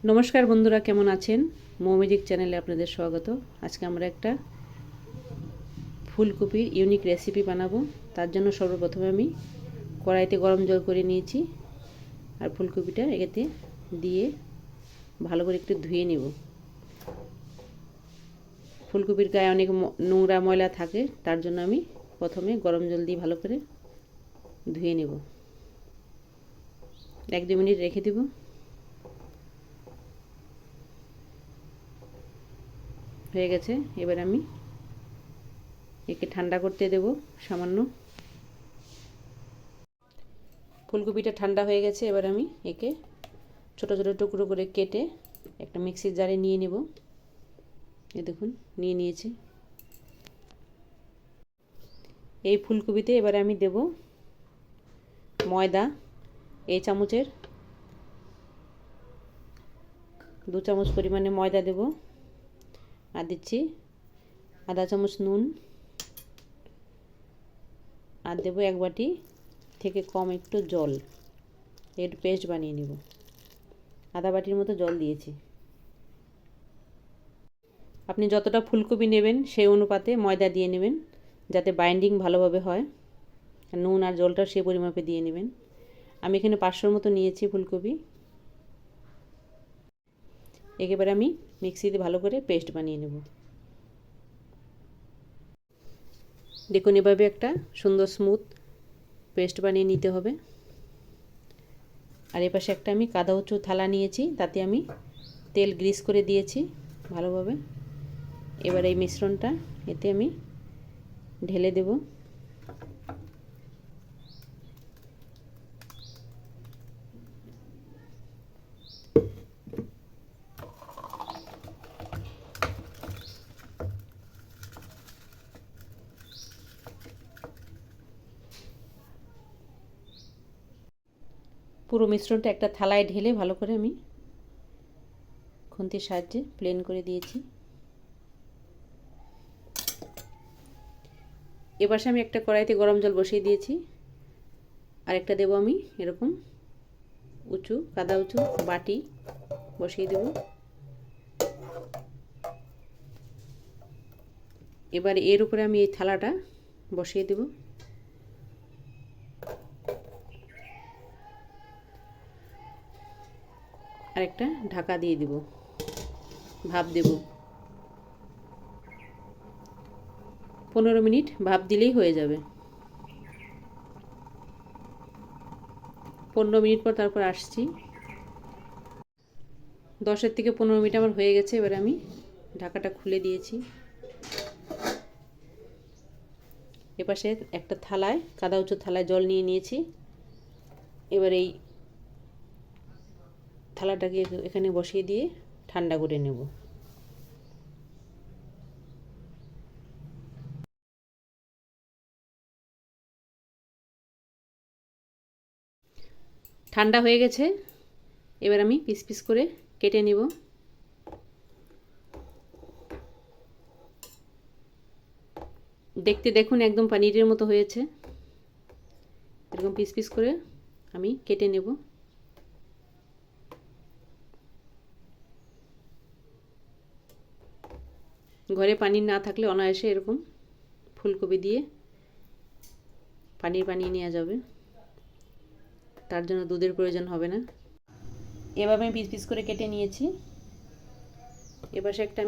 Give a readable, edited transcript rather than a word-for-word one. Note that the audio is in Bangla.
নমস্কার বন্ধুরা, কেমন আছেন? মৌমিজিক চ্যানেলে আপনাদের স্বাগত। আজকে আমরা একটা ফুলকপির ইউনিক রেসিপি বানাবো। তার জন্য সর্বপ্রথমে আমি কড়াইতে গরম জল করে নিয়েছি আর ফুলকপিটা এতে দিয়ে ভালো করে একটু ধুয়ে নেব। ফুলকপির গায়ে অনেক নোংরা ময়লা থাকে, তার জন্য আমি প্রথমে গরম জল দিয়ে ভালো করে ধুয়ে নেব। 1-2 মিনিট রেখে দেব। হয়ে গেছে। এবার আমি একে ঠান্ডা করতে দেব সামান্য। ফুলকপিটা ঠান্ডা হয়ে গেছে। এবার আমি একে ছোট ছোট টুকরো করে কেটে একটা মিক্সির জারে নিয়ে নেব। এই দেখুন, নিয়ে নিয়েছি। এই ফুলকপিতে এবার আমি দেব ময়দা। এই চামচের 2 চামচ পরিমাণে ময়দা দেব। আর দিচ্ছি আধা চামচ নুন। আর দেব 1 বাটি থেকে কম একটু জল। এর পেস্ট বানিয়ে নেব। আধা বাটির মতো জল দিয়েছি। আপনি যতটা ফুলকপি নেবেন সেই অনুপাতে ময়দা দিয়ে নেবেন, যাতে বাইন্ডিং ভালোভাবে হয়। নুন আর জলটা সে পরিমাপে দিয়ে নেবেন। আমি এখানে 500 মতো নিয়েছি ফুলকপি। একেবারে আমি মিক্সিতে ভালো করে পেস্ট বানিয়ে নেব। দেখুন, এভাবে একটা সুন্দর স্মুথ পেস্ট বানিয়ে নিতে হবে। আর এপাশে একটা আমি কাদা উঁচু থালা নিয়েছি, তাতে আমি তেল গ্রিস করে দিয়েছি ভালোভাবে। এবার এই মিশ্রণটা এতে আমি ঢেলে দেব। পুরো মিশ্রণটা একটা থালায় ঢেলে ভালো করে আমি খুন্তির সাহায্যে প্লেন করে দিয়েছি। এবার আমি একটা কড়াইতে গরম জল বসিয়ে দিয়েছি। আর একটা দেব আমি এরকম উঁচু কাদা উঁচু বাটি বসিয়ে দেব। এবার এর উপরে আমি এই থালাটা বসিয়ে দেব। আর একটা ঢাকা দিয়ে দেব, ভাপ দেব। 15 মিনিট ভাপ দিলেই হয়ে যাবে। 15 মিনিট পর তারপর আসছি। 10 থেকে 15 মিনিট আমার হয়ে গেছে। এবার আমি ঢাকাটা খুলে দিয়েছি। এপাশে একটা থালায় কাদা উঁচু থালায় জল নিয়ে নিয়েছি। এবার এই থালাটাকে এখানে বসিয়ে দিয়ে ঠান্ডা করে নেব। ঠান্ডা হয়ে গেছে। এবার আমি পিস পিস করে কেটে নেব। দেখতে দেখুন একদম পনিরের মতো হয়েছে। এরকম পিস পিস করে আমি কেটে নেব। ঘরে পানির না থাকলে অনায়াসে এরকম ফুলকপি দিয়ে পানির বানিয়ে নেওয়া যাবে। তার জন্য দুধের প্রয়োজন হবে না। এভাবে আমি পিস পিস করে কেটে নিয়েছি। এপাশে একটা